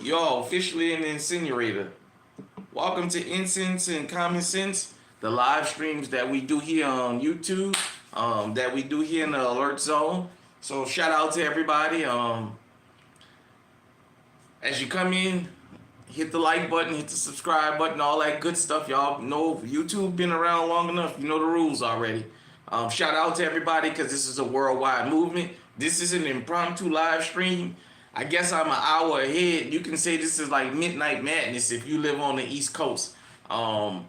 Yo, officially an incinerator. Welcome to Incense and Common Sense, the live streams that we do here on YouTube, that we do here in the Alert Zone. So shout out to everybody. As you come in, hit the like button, hit the subscribe button, all that good stuff. Y'all know YouTube been around long enough. You know the rules already. Shout out to everybody because this is a worldwide movement. This is an impromptu live stream. I guess I'm an hour ahead. You can say this is like midnight madness if you live on the East Coast. I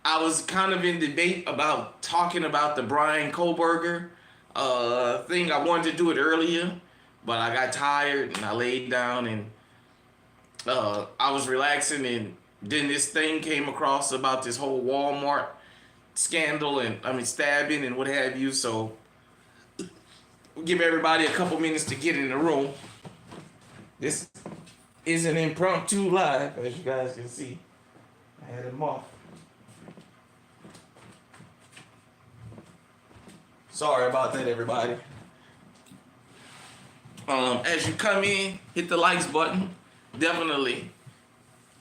was kind of in debate about talking about the Bryan Kohberger thing. I wanted to do it earlier, but I got tired and I laid down and I was relaxing, and then this thing came across about this whole Walmart scandal and stabbing and what have you. So we'll give everybody a couple minutes to get in the room. This is an impromptu live, as you guys can see. I had them off. Sorry about that, everybody. As you come in, hit the likes button. Definitely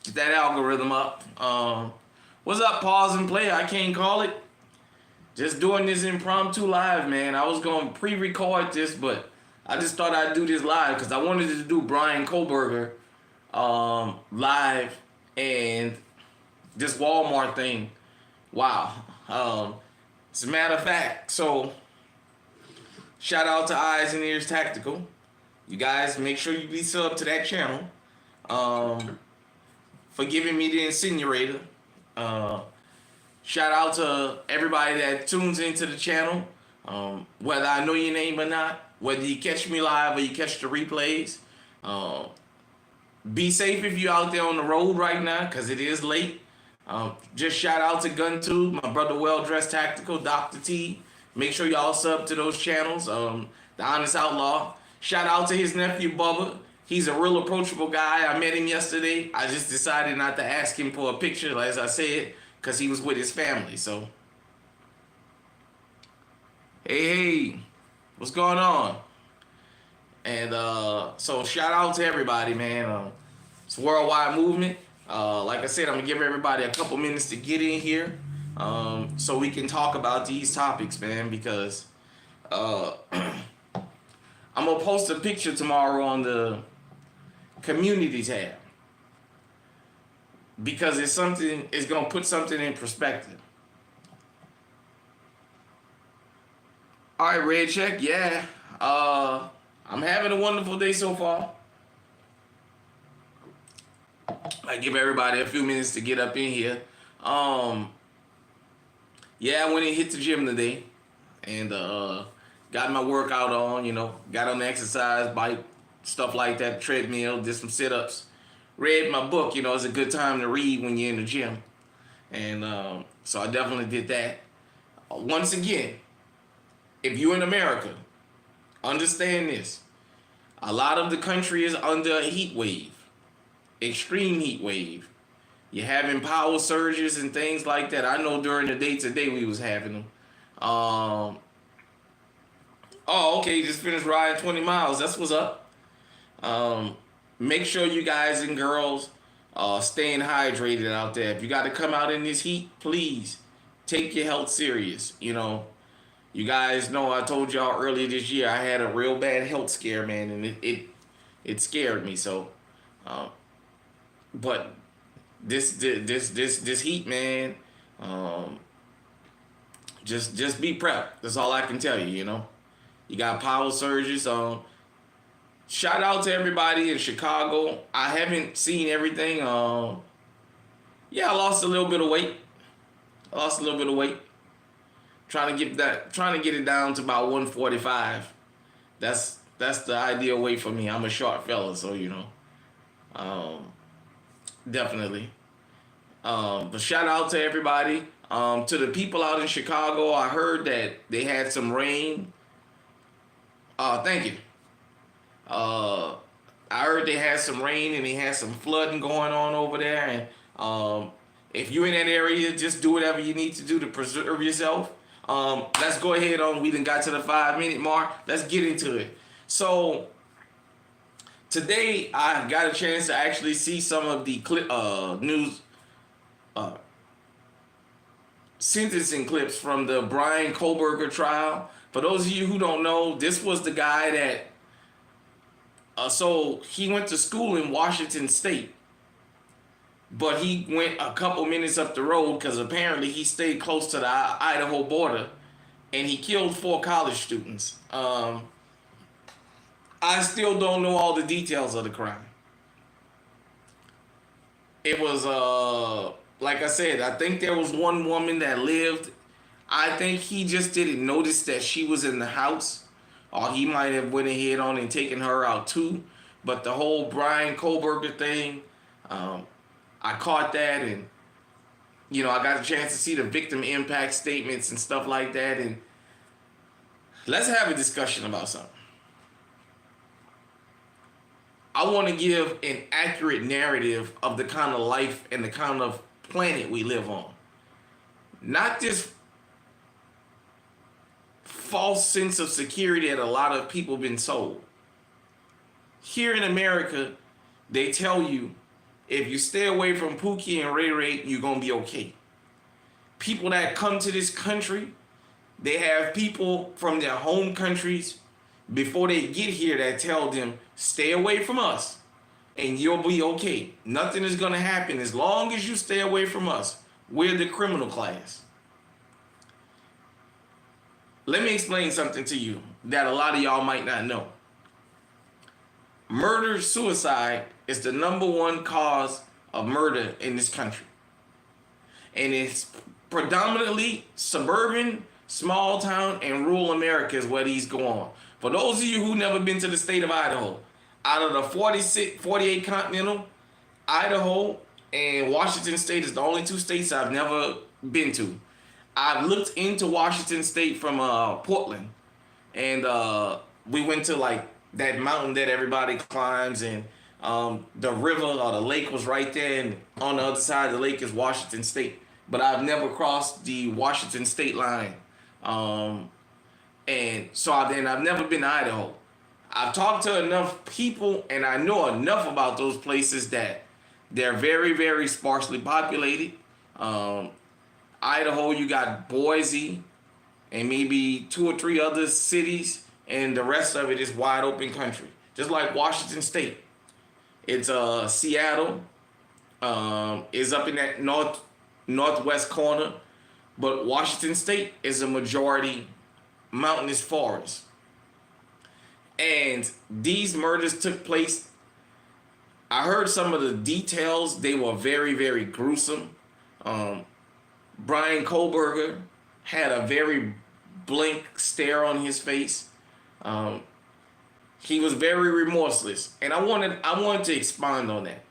get that algorithm up. What's up, pause and play? I can't call it. Just doing this impromptu live, man. I was going to pre-record this, but I just thought I'd do this live because I wanted to do Bryan Kohberger live and this Walmart thing. Wow. As a matter of fact, so shout out to Eyes and Ears Tactical. You guys make sure you be sub to that channel. For giving me the incinerator. Shout out to everybody that tunes into the channel, whether I know your name or not, whether you catch me live or you catch the replays. Be safe if you're out there on the road right now, because it is late. Just shout out to GunTube, my brother Well Dressed Tactical, Dr. T. Make sure y'all sub to those channels. The Honest Outlaw. Shout out to his nephew Bubba. He's a real approachable guy. I met him yesterday. I just decided not to ask him for a picture, as I said, because he was with his family. So, hey, what's going on? And so shout out to everybody, man. It's a worldwide movement. Like I said, I'm going to give everybody a couple minutes to get in here so we can talk about these topics, man, because I'm going to post a picture tomorrow on the community tab because it's going to put something in perspective. All right, red check. Yeah. I'm having a wonderful day so far. I give everybody a few minutes to get up in here. Yeah, I went and hit the gym today and got my workout on, got on the exercise bike, stuff like that, treadmill, did some sit-ups. Read my book, it's a good time to read when you're in the gym. And so I definitely did that. Once again, if you're in America, understand this. A lot of the country is under a heat wave, extreme heat wave. You're having power surges and things like that. I know during the day today we was having them. Oh, okay, just finished riding 20 miles. That's what's up. Make sure you guys and girls staying hydrated out there. If you got to come out in this heat, please take your health serious. You guys know I told y'all earlier this year I had a real bad health scare, man, and it scared me. So, but this heat, man, just be prepped. That's all I can tell you. You got power surges. Shout out to everybody in Chicago. I haven't seen everything. Yeah, I lost a little bit of weight. Trying to get it down to about 145. That's the ideal weight for me. I'm a short fella, so definitely. But shout out to everybody. To the people out in Chicago, I heard that they had some rain. Thank you. I heard they had some rain and they had some flooding going on over there. And if you're in that area, just do whatever you need to do to preserve yourself. Let's go ahead on. We done got to the 5-minute mark. Let's get into it. So today I got a chance to actually see some of the news uh, sentencing clips from the Bryan Kohberger trial. For those of you who don't know, this was the guy that so he went to school in Washington State, but he went a couple minutes up the road because apparently he stayed close to the Idaho border, and he killed 4 college students. I still don't know all the details of the crime. It was like I said, I think there was one woman that lived. I think he just didn't notice that she was in the house, or he might have went ahead on and taken her out too. But the whole Bryan Kohberger thing, I caught that, and I got a chance to see the victim impact statements and stuff like that. And let's have a discussion about something. I want to give an accurate narrative of the kind of life and the kind of planet we live on. Not this false sense of security that a lot of people been sold. Here in America, they tell you if you stay away from Pookie and Ray Ray, you're going to be okay. People that come to this country, they have people from their home countries before they get here that tell them, stay away from us and you'll be okay. Nothing is going to happen as long as you stay away from us. We're the criminal class. Let me explain something to you that a lot of y'all might not know. Suicide is the #1 cause of murder in this country. And it's predominantly suburban, small town, and rural America is where these go on. For those of you who never been to the state of Idaho, out of the 48 continental, Idaho and Washington State is the only 2 states I've never been to. I've looked into Washington State from Portland, and we went to like that mountain that everybody climbs, and the river or the lake was right there, and on the other side of the lake is Washington State. But I've never crossed the Washington State line. And so I've never been to Idaho. I've talked to enough people, and I know enough about those places that they're very, very sparsely populated. Idaho, you got Boise and maybe 2 or 3 other cities, and the rest of it is wide open country. Just like Washington State. It's Seattle is up in that northwest corner, but Washington State is a majority mountainous forest. And these murders took place. I heard some of the details. They were very, very gruesome. Bryan Kohberger had a very blank stare on his face. He was very remorseless. And I wanted to expand on that.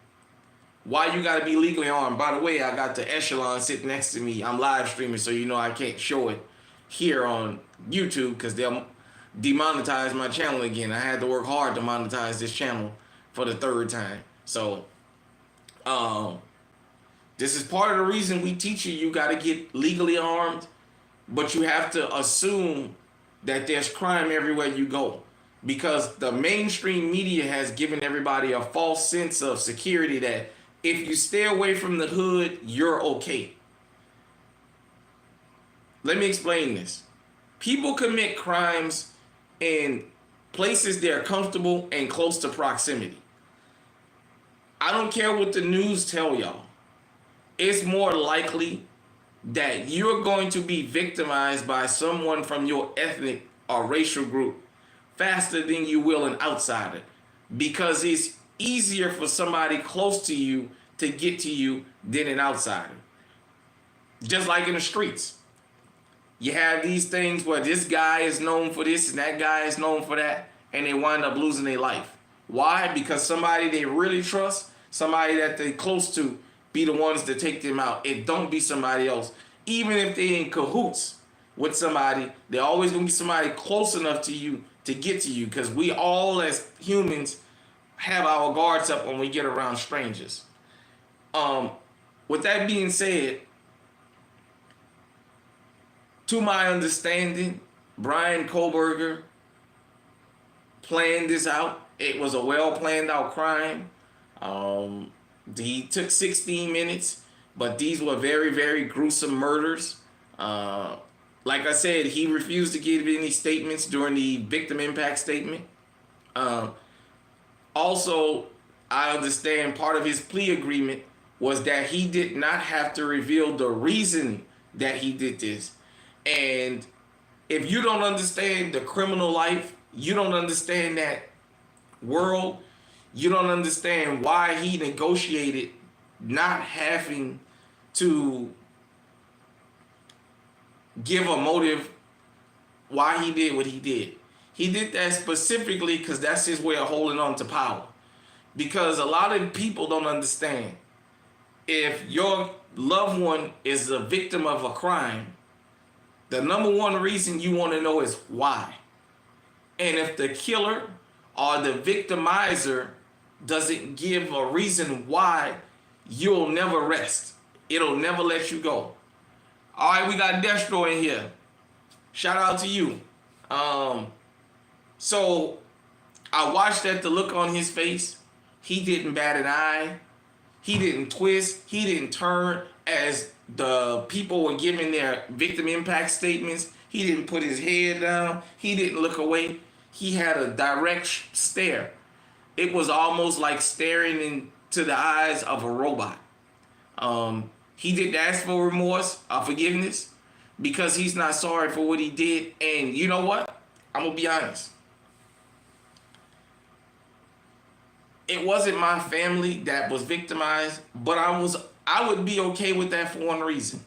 Why you got to be legally armed. By the way, I got the Echelon sitting next to me. I'm live streaming, so I can't show it here on YouTube because they'll demonetize my channel again. I had to work hard to monetize this channel for the 3rd time. So this is part of the reason we teach you got to get legally armed, but you have to assume that there's crime everywhere you go, because the mainstream media has given everybody a false sense of security that if you stay away from the hood, you're okay. Let me explain this. People commit crimes in places they're comfortable and close to proximity. I don't care what the news tell y'all. It's more likely that you're going to be victimized by someone from your ethnic or racial group faster than you will an outsider, because it's easier for somebody close to you to get to you than an outsider. Just like in the streets. You have these things where this guy is known for this and that guy is known for that, and they wind up losing their life. Why? Because somebody they really trust, somebody that they're close to, be the ones that take them out. It don't be somebody else. Even if they in cahoots with somebody, they're always going to be somebody close enough to you to get to you, because we all as humans have our guards up when we get around strangers. With that being said, to my understanding, Bryan Kohberger planned this out. It was a well planned out crime. Um, he took 16 minutes, but these were very, very gruesome murders. Uh, like I said, he refused to give any statements during the victim impact statement. Um, Also, I understand part of his plea agreement was that he did not have to reveal the reason that he did this. And if you don't understand the criminal life, you don't understand that world, you don't understand why he negotiated not having to give a motive why he did what he did. He did that specifically because that's his way of holding on to power. Because a lot of people don't understand. If your loved one is a victim of a crime, the number one reason you want to know is why. And if the killer or the victimizer doesn't give a reason why, you'll never rest. It'll never let you go. All right, we got Destro in here. Shout out to you. So I watched that, the look on his face. He didn't bat an eye. He didn't twist. He didn't turn as the people were giving their victim impact statements. He didn't put his head down. He didn't look away. He had a direct stare. It was almost like staring into the eyes of a robot. He didn't ask for remorse or forgiveness because he's not sorry for what he did. And you know what? I'm going to be honest. It wasn't my family that was victimized, but I would be okay with that for one reason.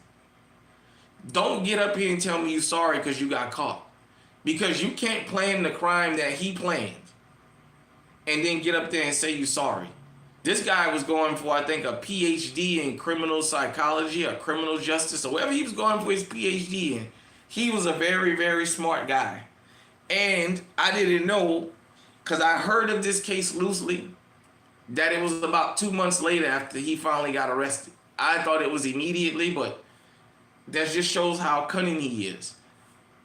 Don't get up here and tell me you're sorry because you got caught. Because you can't plan the crime that he planned and then get up there and say you're sorry. This guy was going for, I think, a PhD in criminal psychology or criminal justice or whatever he was going for his PhD in. He was a very, very smart guy. And I didn't know, because I heard of this case loosely, that it was about 2 months later after he finally got arrested. I thought it was immediately, but that just shows how cunning he is.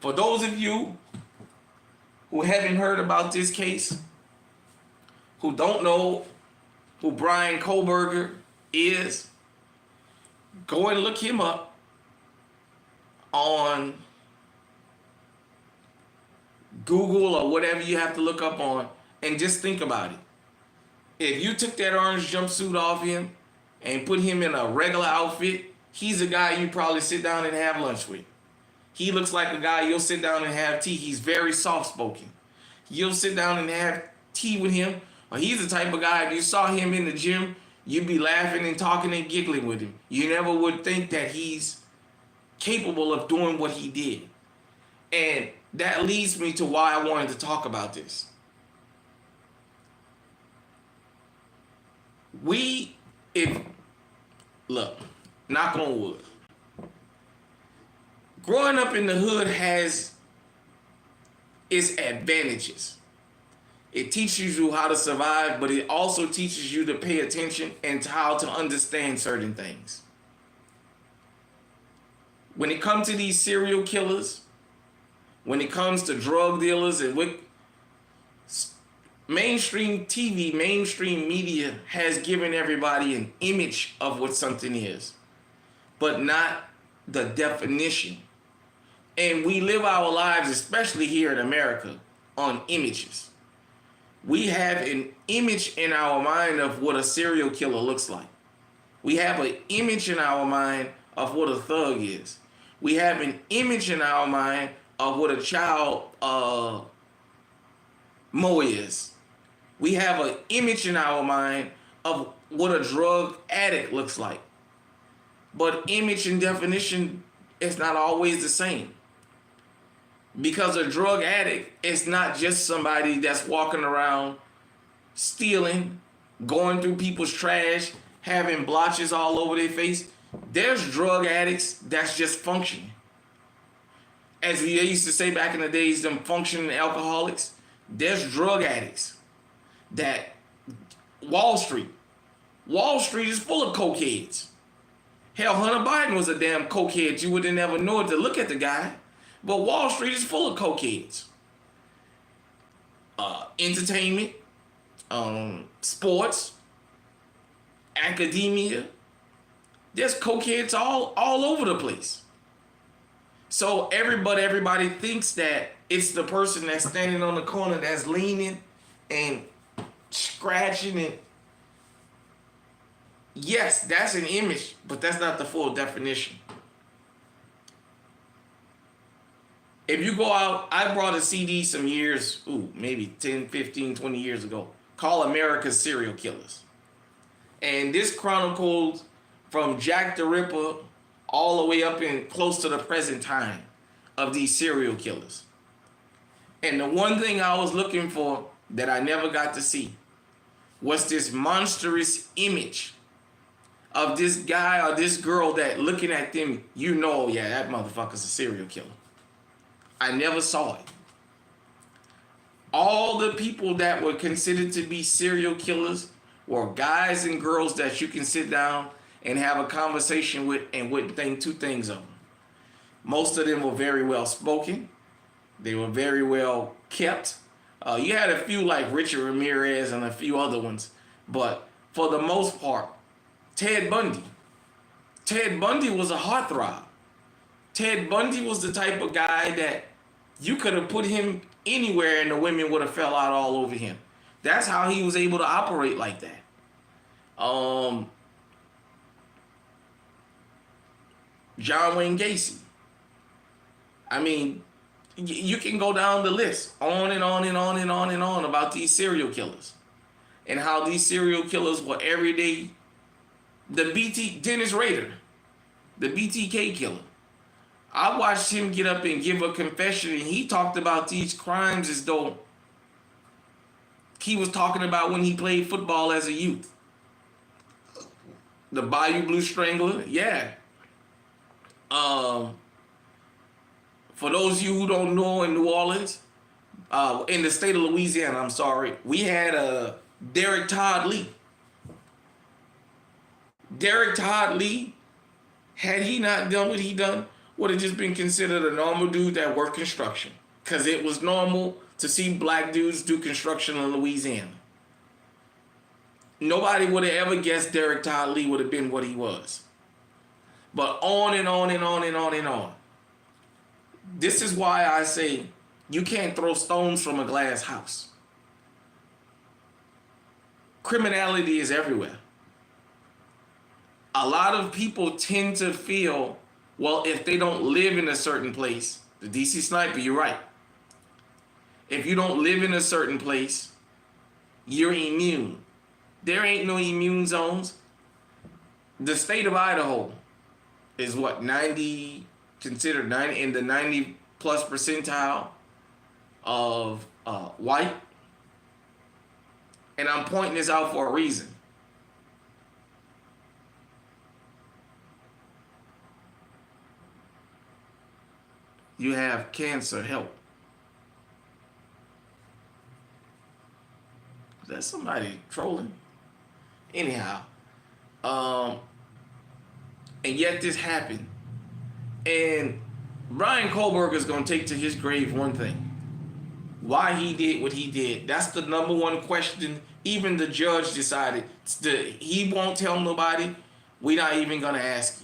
For those of you who haven't heard about this case, who don't know who Bryan Kohberger is, go and look him up on Google or whatever you have to look up on, and just think about it. If you took that orange jumpsuit off him and put him in a regular outfit, he's a guy you probably sit down and have lunch with. He looks like a guy you'll sit down and have tea. He's very soft-spoken. You'll sit down and have tea with him. Or he's the type of guy, if you saw him in the gym, you'd be laughing and talking and giggling with him. You never would think that he's capable of doing what he did. And that leads me to why I wanted to talk about this. Look, knock on wood. Growing up in the hood has its advantages. It teaches you how to survive, but it also teaches you to pay attention and to how to understand certain things. When it comes to these serial killers, when it comes to drug dealers, and what mainstream TV, mainstream media has given everybody an image of what something is, but not the definition. And we live our lives, especially here in America, on images. We have an image in our mind of what a serial killer looks like. We have an image in our mind of what a thug is. We have an image in our mind of what a child Mo is. We have an image in our mind of what a drug addict looks like. But image and definition is not always the same. Because a drug addict is not just somebody that's walking around stealing, going through people's trash, having blotches all over their face. There's drug addicts that's just functioning. As they used to say back in the days, them functioning alcoholics. There's drug addicts that Wall Street is full of cokeheads. Hell, Hunter Biden was a damn cokehead. You would have never known it to look at the guy. But Wall Street is full of cokeheads. Entertainment, sports, academia. There's cokeheads all over the place. So everybody thinks that it's the person that's standing on the corner that's leaning and scratching it. Yes, that's an image, but that's not the full definition. If you go out, I brought a CD some years, maybe 10, 15, 20 years ago, called America's Serial Killers. And this chronicles from Jack the Ripper all the way up in close to the present time of these serial killers. And the one thing I was looking for that I never got to see was this monstrous image of this guy or this girl that looking at them, yeah, that motherfucker's a serial killer. I never saw it. All the people that were considered to be serial killers were guys and girls that you can sit down and have a conversation with and wouldn't think two things of them. Most of them were very well spoken. They were very well kept. You had a few like Richard Ramirez and a few other ones, but for the most part, Ted Bundy was a heartthrob. Ted Bundy was the type of guy that you could have put him anywhere and the women would have fell out all over him. That's how he was able to operate like that. John Wayne Gacy. I mean, you can go down the list on and on and on and on and on about these serial killers and how these serial killers were everyday. Dennis Rader, the BTK killer. I watched him get up and give a confession, and he talked about these crimes as though he was talking about when he played football as a youth. The Bayou Blue Strangler, yeah. For those of you who don't know, in New Orleans, in the state of Louisiana, I'm sorry, we had Derek Todd Lee. Derek Todd Lee, had he not done what he done, would have just been considered a normal dude that worked construction. Because it was normal to see black dudes do construction in Louisiana. Nobody would have ever guessed Derek Todd Lee would have been what he was. But on and on and on and on and on. This is why I say you can't throw stones from a glass house. Criminality is everywhere. A lot of people tend to feel, well, if they don't live in a certain place, the DC Sniper, you're right. If you don't live in a certain place, you're immune. There ain't no immune zones. The state of Idaho is what, considered 90 in the 90 plus percentile of white. And I'm pointing this out for a reason. You have cancer help. Is that somebody trolling? Anyhow, and yet this happened. And Bryan Kohberger is going to take to his grave one thing. Why he did what he did. That's the number one question. Even the judge decided he won't tell nobody. We're not even going to ask him.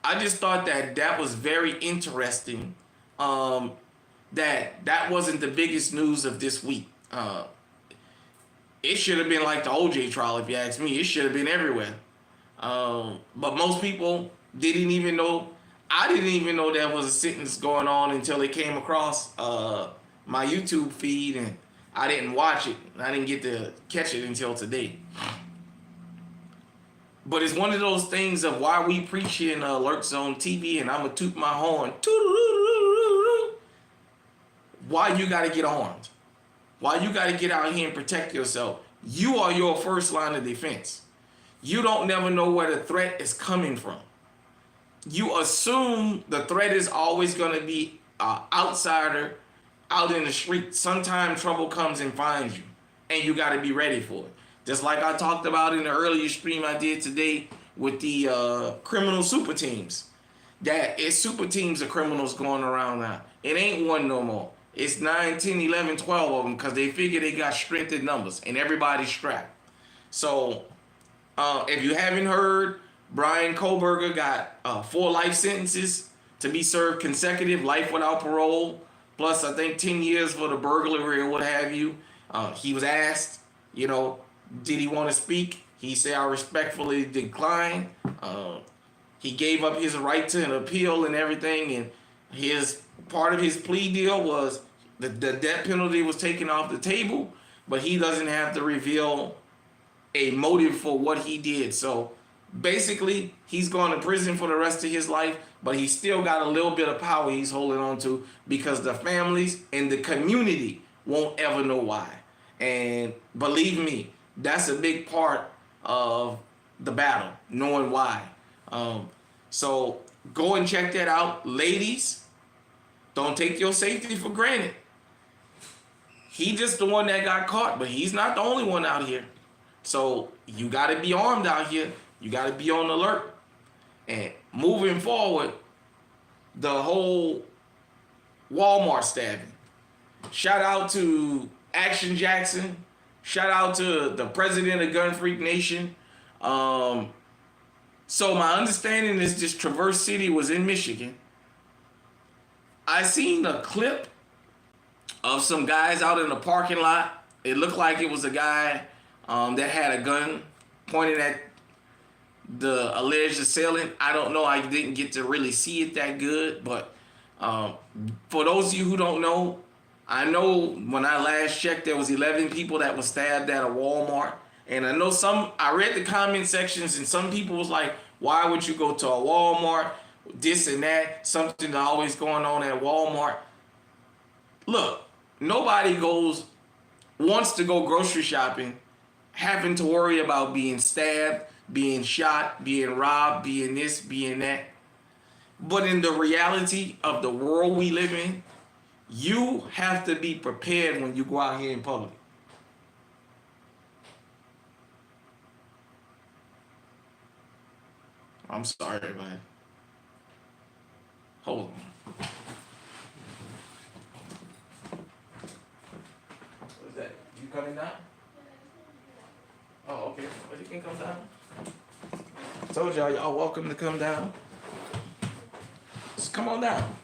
I just thought that was very interesting. That wasn't the biggest news of this week. It should have been like the OJ trial, if you ask me. It should have been everywhere. But most people didn't even know. I didn't even know there was a sentence going on until it came across my YouTube feed, and I didn't watch it. I didn't get to catch it until today. But it's one of those things of why we preach here in Alert Zone TV, and I'm going to toot my horn. Why you got to get armed. Why you got to get out here and protect yourself. You are your first line of defense. You don't never know where the threat is coming from. You assume the threat is always going to be an outsider out in the street. Sometimes trouble comes and finds you, and you got to be ready for it. Just like I talked about in the earlier stream I did today with the criminal super teams. That it's super teams of criminals going around now. It ain't one no more. It's 9, 10, 11, 12 of them because they figure they got strength in numbers and everybody's strapped. So if you haven't heard, Bryan Kohberger got 4 life sentences to be served consecutive, life without parole, plus I think 10 years for the burglary or what have you. He was asked, you know, did he want to speak? He said, I respectfully decline. He gave up his right to an appeal and everything, and his part of his plea deal was the death penalty was taken off the table, but he doesn't have to reveal a motive for what he did. So basically, he's going to prison for the rest of his life, but he's still got a little bit of power he's holding on to because the families and the community won't ever know why. And believe me, that's a big part of the battle, knowing why. So go and check that out. Ladies, don't take your safety for granted. He just the one that got caught, but he's not the only one out here. So you got to be armed out here. You got to be on alert. And moving forward, the whole Walmart stabbing. Shout out to Action Jackson. Shout out to the president of Gun Freak Nation. So my understanding is this Traverse City was in Michigan. I seen a clip of some guys out in the parking lot. It looked like it was a guy that had a gun pointed at the alleged assailant. I don't know. I didn't get to really see it that good. But for those of you who don't know, I know when I last checked, there was 11 people that were stabbed at a Walmart. And I know I read the comment sections, and some people was like, why would you go to a Walmart? This and that, something always going on at Walmart. Look, nobody wants to go grocery shopping having to worry about being stabbed, being shot, being robbed, being this, being that. But in the reality of the world we live in, you have to be prepared when you go out here in public. I'm sorry, man. Hold on. What's that? You coming down? Oh, okay. Well, you can come down. Told y'all welcome to come down. Just come on down.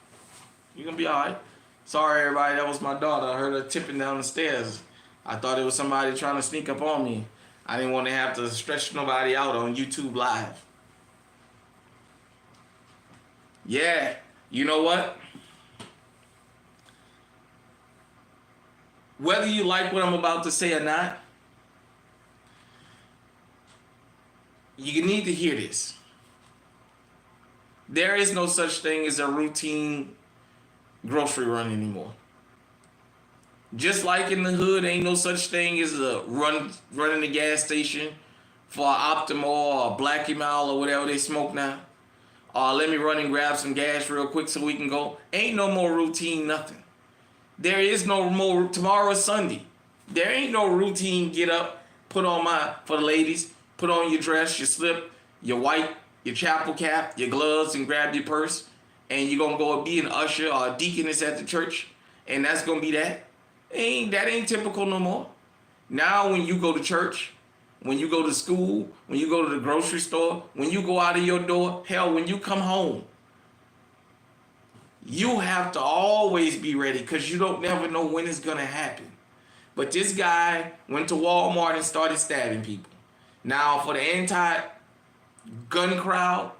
You're gonna be alright. Sorry, everybody. That was my daughter. I heard her tipping down the stairs. I thought it was somebody trying to sneak up on me. I didn't want to have to stretch nobody out on YouTube Live. Yeah, you know what? Whether you like what I'm about to say or not, you need to hear this. There is no such thing as a routine grocery run anymore. Just like in the hood, ain't no such thing as a running the gas station for an Optimal or a Blackie Mile or whatever they smoke now. Let me run and grab some gas real quick so we can go. Ain't no more routine, nothing. There is no more, tomorrow's Sunday. There ain't no routine, get up, for the ladies, put on your dress, your slip, your white, your chapel cap, your gloves, and grab your purse, and you're gonna go be an usher or a deaconess at the church, and that's gonna be that. That ain't typical no more. Now when you go to church, when you go to school, when you go to the grocery store, when you go out of your door, hell, when you come home, you have to always be ready because you don't never know when it's going to happen. But this guy went to Walmart and started stabbing people. Now, for the anti-gun crowd,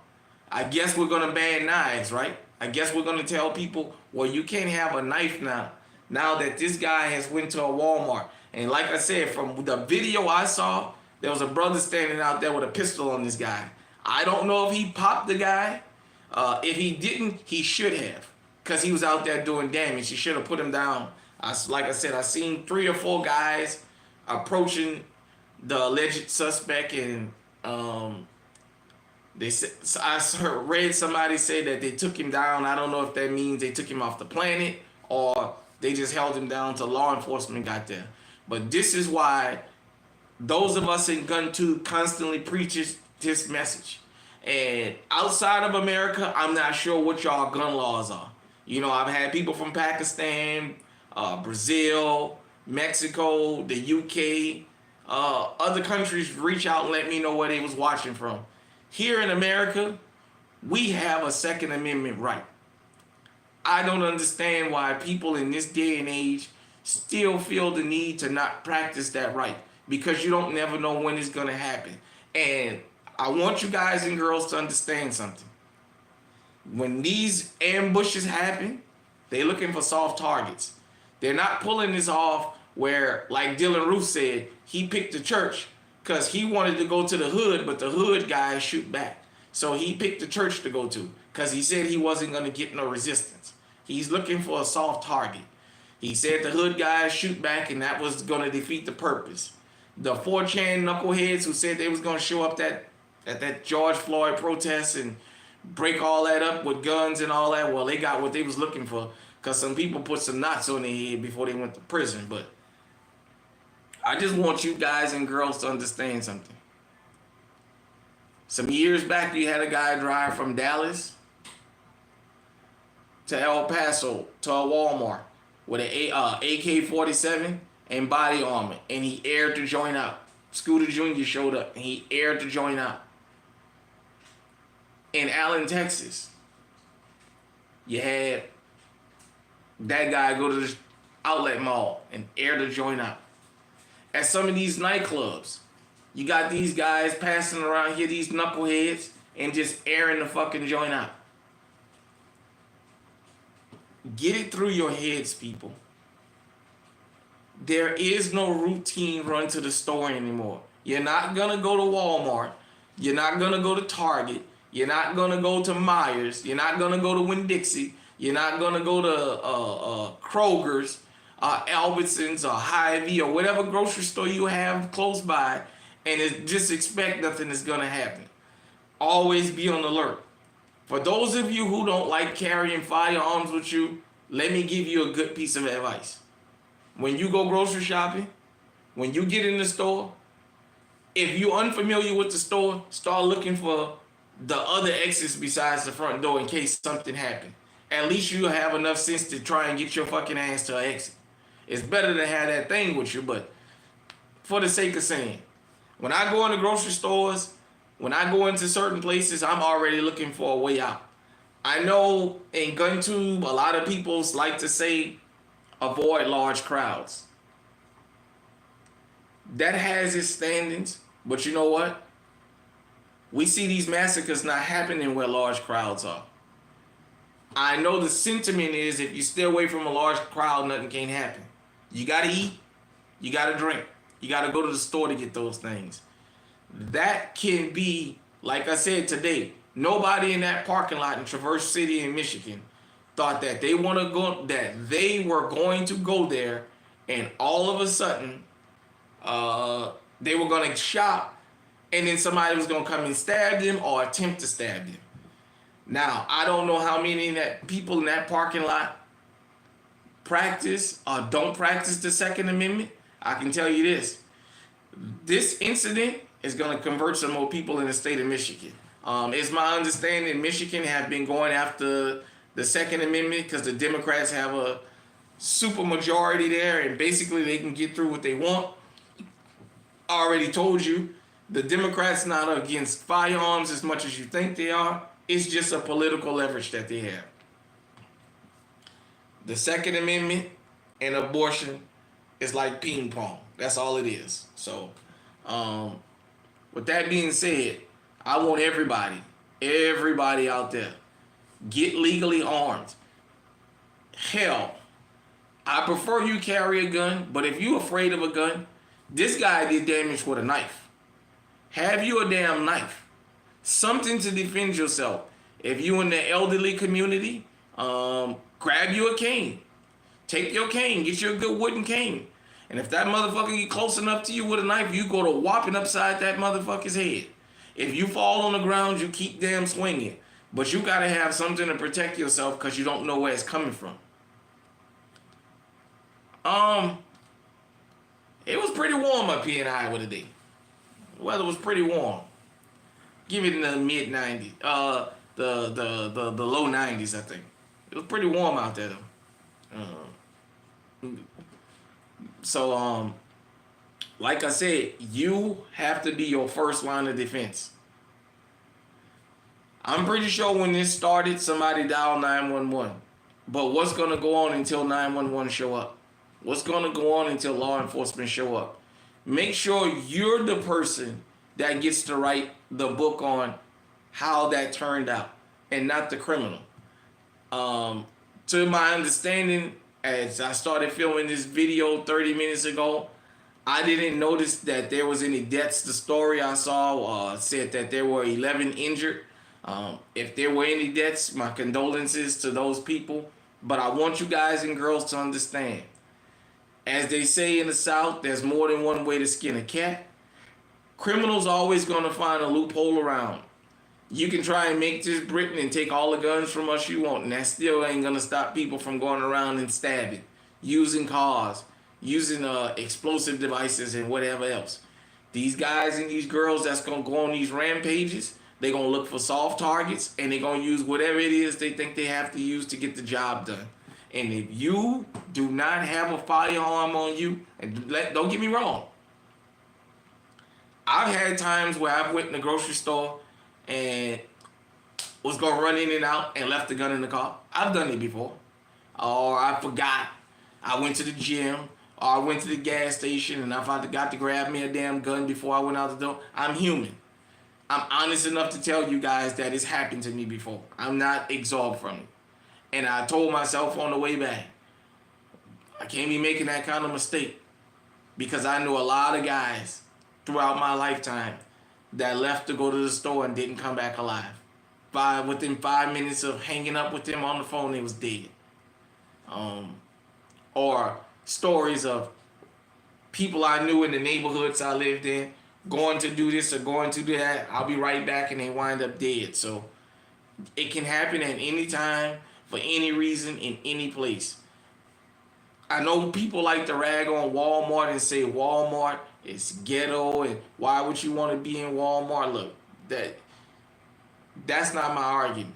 I guess we're going to ban knives, right? I guess we're going to tell people, well, you can't have a knife now. Now that this guy has went to a Walmart. And like I said, from the video I saw, there was a brother standing out there with a pistol on this guy. I don't know if he popped the guy. If he didn't, he should have. Because he was out there doing damage. He should have put him down. Like I said, I seen 3 or 4 guys approaching the alleged suspect. And read somebody say that they took him down. I don't know if that means they took him off the planet or they just held him down till law enforcement got there. But this is why those of us in Gun 2 constantly preaches this message. And outside of America, I'm not sure what y'all gun laws are. You know, I've had people from Pakistan, Brazil, Mexico, the UK, other countries reach out and let me know where they was watching from. Here in America, we have a Second Amendment right. I don't understand why people in this day and age still feel the need to not practice that right, because you don't never know when it's going to happen. And I want you guys and girls to understand something. When these ambushes happen, they're looking for soft targets. They're not pulling this off where, like Dylan Roof said, he picked the church because he wanted to go to the hood, but the hood guys shoot back. So he picked the church to go to because he said he wasn't going to get no resistance. He's looking for a soft target. He said the hood guys shoot back, and that was going to defeat the purpose. The 4chan knuckleheads who said they was going to show up at that George Floyd protest and break all that up with guns and all that, well, they got what they was looking for because some people put some knots on their head before they went to prison. But I just want you guys and girls to understand something. Some years back, you had a guy drive from Dallas to El Paso to a Walmart with an AK-47 and body armor, and he aired the joint out. Scooter Jr. showed up, and he aired the joint out. In Allen, Texas, you had that guy go to the outlet mall and air the joint out. At some of these nightclubs, you got these guys passing around here, these knuckleheads, and just airing the fucking joint out. Get it through your heads, people. There is no routine run to the store anymore. You're not going to go to Walmart. You're not going to go to Target. You're not going to go to Myers. You're not going to go to Winn-Dixie. You're not going to go to Kroger's, Albertsons, or Hy-Vee, or whatever grocery store you have close by, and just expect nothing is going to happen. Always be on alert. For those of you who don't like carrying firearms with you, let me give you a good piece of advice. When you go grocery shopping, when you get in the store, if you're unfamiliar with the store, start looking for the other exits besides the front door in case something happens. At least you have enough sense to try and get your fucking ass to an exit. It's better to have that thing with you, but for the sake of saying, when I go into grocery stores, when I go into certain places, I'm already looking for a way out. I know in GunTube, a lot of people like to say, avoid large crowds. That has its standings, but you know what? We see these massacres not happening where large crowds are. I know the sentiment is if you stay away from a large crowd, nothing can happen. You gotta eat, you gotta drink, you gotta go to the store to get those things. That can be, like I said today, nobody in that parking lot in Traverse City in Michigan thought that they were going to go there, and all of a sudden, they were gonna shop, and then somebody was gonna come and stab them or attempt to stab them. Now, I don't know how many people in that parking lot practice or don't practice the Second Amendment. I can tell you this. This incident is going to convert some more people in the state of Michigan. It's my understanding Michigan have been going after the Second Amendment because the Democrats have a super majority there, and basically they can get through what they want. I already told you, the Democrats not against firearms as much as you think they are. It's just a political leverage that they have. The Second Amendment and abortion is like ping pong. That's all it is. So, with that being said, I want everybody out there, get legally armed. Hell, I prefer you carry a gun, but if you're afraid of a gun, this guy did damage with a knife. Have you a damn knife. Something to defend yourself. If you in the elderly community, grab you a cane. Take your cane. Get you a good wooden cane. And if that motherfucker get close enough to you with a knife, you go to whopping upside that motherfucker's head. If you fall on the ground, you keep damn swinging. But you got to have something to protect yourself because you don't know where it's coming from. It was pretty warm up here in Iowa today. The weather was pretty warm. Give it in the mid 90s, the low 90s, I think. It was pretty warm out there though. So like I said, you have to be your first line of defense. I'm pretty sure when this started, somebody dialed 911. But what's going to go on until 911 show up? What's going to go on until law enforcement show up? Make sure you're the person that gets to write the book on how that turned out and not the criminal. To my understanding, as I started filming this video 30 minutes ago, I didn't notice that there was any deaths. The story I saw said that there were 11 injured. If there were any deaths, my condolences to those people. But I want you guys and girls to understand, as they say in the South, there's more than one way to skin a cat. Criminals always going to find a loophole around. You can try and make this Britain and take all the guns from us you want, and that still ain't going to stop people from going around and stabbing, using cars, using explosive devices and whatever else. These guys and these girls that's going to go on these rampages, they're going to look for soft targets, and they're going to use whatever it is they think they have to use to get the job done. And if you do not have a firearm on you, and don't get me wrong, I've had times where I've went in the grocery store and was going to run in and out and left the gun in the car. I've done it before. Or I forgot. I went to the gym, or I went to the gas station, and I forgot to grab me a damn gun before I went out the door. I'm human. I'm honest enough to tell you guys that it's happened to me before. I'm not absolved from it. And I told myself on the way back, I can't be making that kind of mistake, because I knew a lot of guys throughout my lifetime that left to go to the store and didn't come back alive. Within 5 minutes of hanging up with them on the phone, they was dead. Or stories of people I knew in the neighborhoods I lived in going to do this or going to do that. I'll be right back, and they wind up dead. So it can happen at any time, for any reason, in any place. I know people like to rag on Walmart and say Walmart is ghetto, and why would you want to be in Walmart? Look, that's not my argument.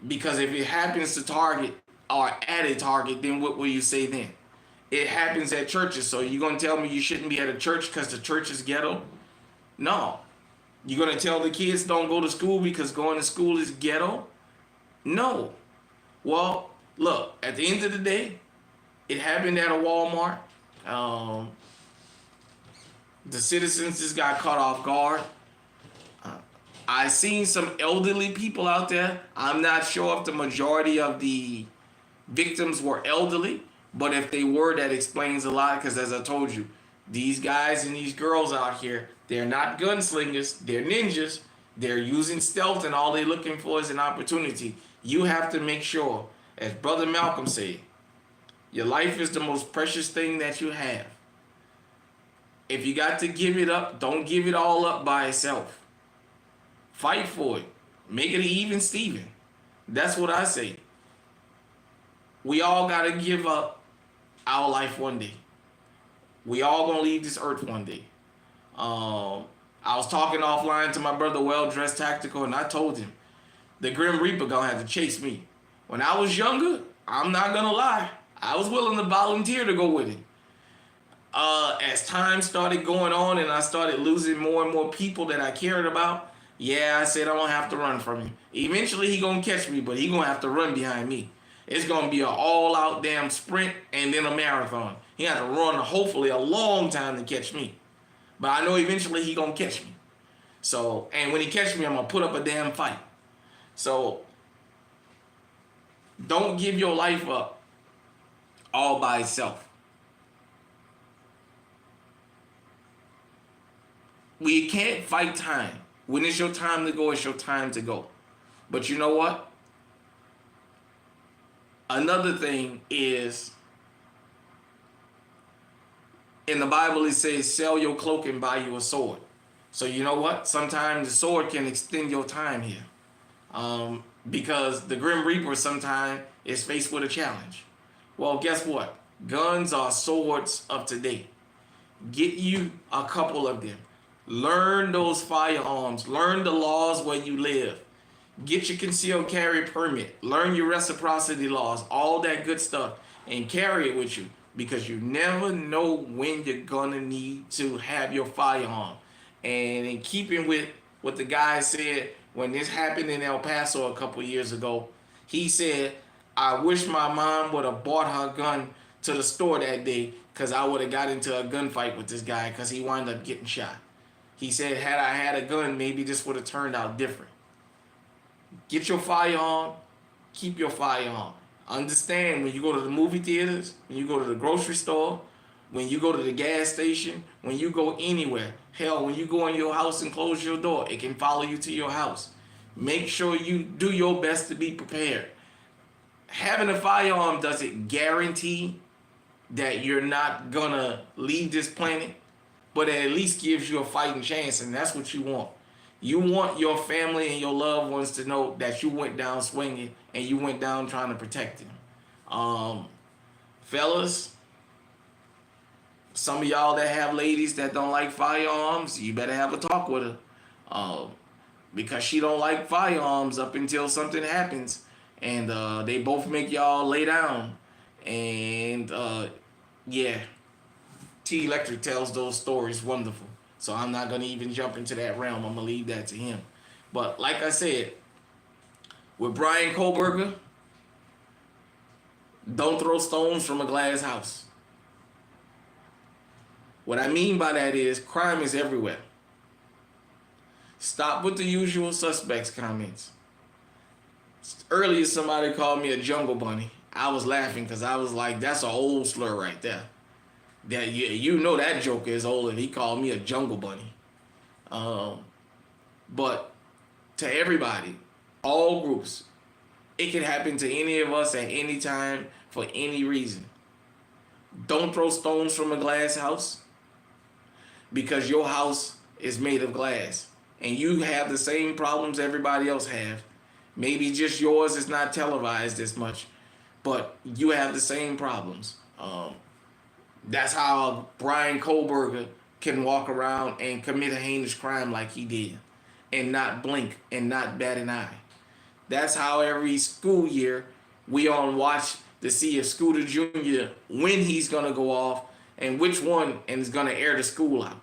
Because if it happens to Target or at a Target, then what will you say then? It happens at churches, so you're going to tell me you shouldn't be at a church because the church is ghetto? No. You're going to tell the kids don't go to school because going to school is ghetto? No. Well, look, at the end of the day, it happened at a Walmart. The citizens just got caught off guard. I seen some elderly people out there. I'm not sure if the majority of the victims were elderly, but if they were, that explains a lot, because as I told you, these guys and these girls out here, they're not gunslingers, they're ninjas. They're using stealth, and all they're looking for is an opportunity. You have to make sure, as Brother Malcolm said, your life is the most precious thing that you have. If you got to give it up, don't give it all up by itself. Fight for it. Make it an even Steven. That's what I say. We all got to give up our life one day. We all going to leave this earth one day. I was talking offline to my brother, Well Dressed Tactical, and I told him, the Grim Reaper going to have to chase me. When I was younger, I'm not going to lie, I was willing to volunteer to go with him. As time started going on and I started losing more and more people that I cared about, I said I don't have to run from him. Eventually he gonna catch me, but he gonna have to run behind me. It's gonna be an all-out damn sprint and then a marathon. He had to run hopefully a long time to catch me. But I know eventually he gonna catch me. So, and when he catch me, I'm gonna put up a damn fight. So, don't give your life up all by itself. We can't fight time. When it's your time to go, it's your time to go. But you know what? Another thing is, in the Bible it says, sell your cloak and buy you a sword. So you know what? Sometimes the sword can extend your time here. Because the Grim Reaper sometimes is faced with a challenge. Well, guess what? Guns are swords of today. Get you a couple of them. Learn those firearms. Learn the laws where you live. Get your concealed carry permit. Learn your reciprocity laws. All that good stuff. and carry it with you, because you never know when you're gonna need to have your firearm. And in keeping with what the guy said when this happened in El Paso a couple years ago, he said, "I wish my mom would have bought her gun to the store that day, because I would have got into a gunfight with this guy because he wound up getting shot." He said, "Had I had a gun, maybe this would have turned out different." Get your firearm, keep your firearm. Understand, when you go to the movie theaters, when you go to the grocery store, when you go to the gas station, when you go anywhere, hell, when you go in your house and close your door, it can follow you to your house. Make sure you do your best to be prepared. Having a firearm doesn't guarantee that you're not gonna leave this planet, but it at least gives you a fighting chance, and that's what you want. You want your family and your loved ones to know that you went down swinging and you went down trying to protect them. Fellas, some of y'all that have ladies that don't like firearms, you better have a talk with her, because she don't like firearms up until something happens, and they both make y'all lay down. And yeah, T Electric tells those stories wonderful. So I'm not going to even jump into that realm. I'm going to leave that to him. But like I said, with Bryan Kohberger, don't throw stones from a glass house. What I mean by that is crime is everywhere. Stop with the usual suspects comments. Earlier, somebody called me a jungle bunny. I was laughing because I was like, that's an old slur right there. That you know that joker is old, and he called me a jungle bunny. But to everybody, all groups, it can happen to any of us at any time for any reason. Don't throw stones from a glass house, because your house is made of glass and you have the same problems everybody else have. Maybe just yours is not televised as much, but you have the same problems. That's how Bryan Kohberger can walk around and commit a heinous crime like he did and not blink and not bat an eye. That's how every school year we on watch to see if Scooter Jr., when he's going to go off and which one, and is going to air the school out.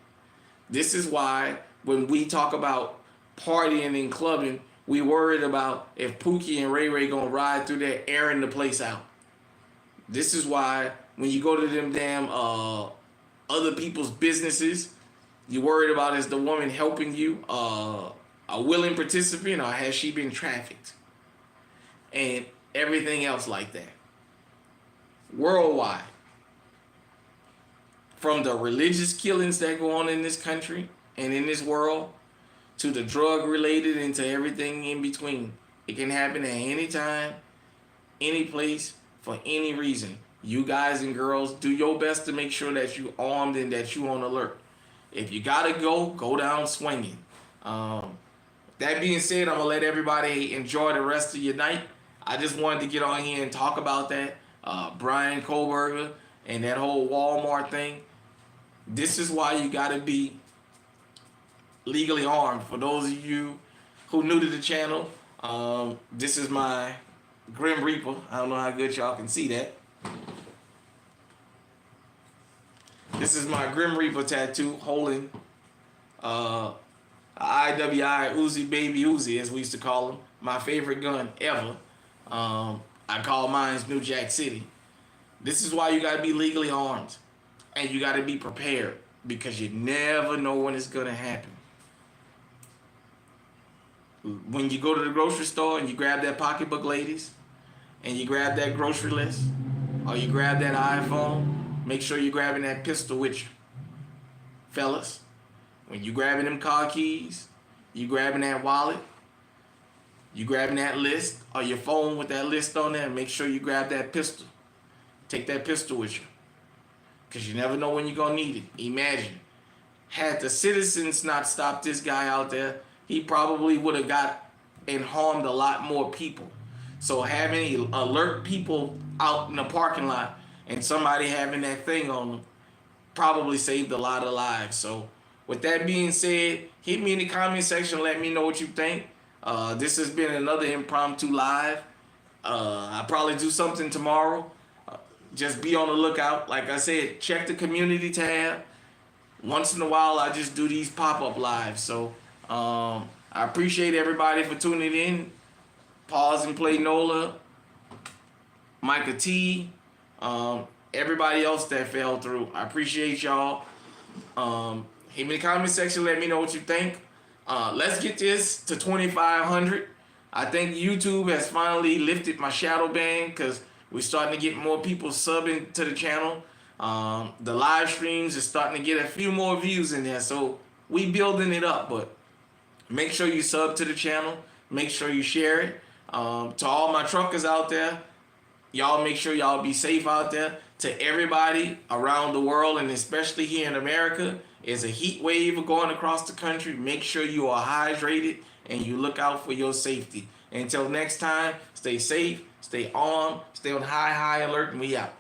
This is why when we talk about partying and clubbing, we worried about if Pookie and Ray Ray going to ride through there airing the place out. This is why when you go to them damn other people's businesses, you worried about, is the woman helping you a willing participant, or has she been trafficked? And everything else like that. Worldwide. From the religious killings that go on in this country and in this world, to the drug related, and to everything in between. It can happen at any time, any place, for any reason. You guys and girls, do your best to make sure that you armed and that you on alert. If you gotta go down swinging. That being said, I'm gonna let everybody enjoy the rest of your night. I just wanted to get on here and talk about that. Bryan Kohberger and that whole Walmart thing. This is why you gotta be legally armed. For those of you who new to the channel, this is my Grim Reaper. I don't know how good y'all can see that. This is my Grim Reaper tattoo holding a IWI Uzi Baby Uzi, as we used to call him. My favorite gun ever. I call mine New Jack City. This is why you gotta be legally armed, and you gotta be prepared, because you never know when it's gonna happen. When you go to the grocery store and you grab that pocketbook, ladies, and you grab that grocery list, or you grab that iPhone, make sure you're grabbing that pistol with you. Fellas, when you grabbing them car keys, you grabbing that wallet, you grabbing that list, or your phone with that list on there, make sure you grab that pistol. Take that pistol with you, because you never know when you're going to need it. Imagine, had the citizens not stopped this guy out there, he probably would have got and harmed a lot more people. So having alert people out in the parking lot and somebody having that thing on them probably saved a lot of lives. So with that being said, hit me in the comment section. Let me know what you think. This has been another impromptu live. I'll probably do something tomorrow. just be on the lookout. Like I said, check the community tab. Once in a while, I just do these pop-up lives. So I appreciate everybody for tuning in. Pause and Play Nola, Micah T, everybody else that fell through. I appreciate y'all. Hit me in the comment section. Let me know what you think. Let's get this to 2,500. I think YouTube has finally lifted my shadow ban because we're starting to get more people subbing to the channel. The live streams is starting to get a few more views in there, so we building it up. But make sure you sub to the channel. Make sure you share it. To all my truckers out there, y'all make sure y'all be safe out there. To everybody around the world, and especially here in America, is a heat wave going across the country. Make sure you are hydrated and you look out for your safety. Until next time, stay safe, stay armed, stay on high alert, and we out.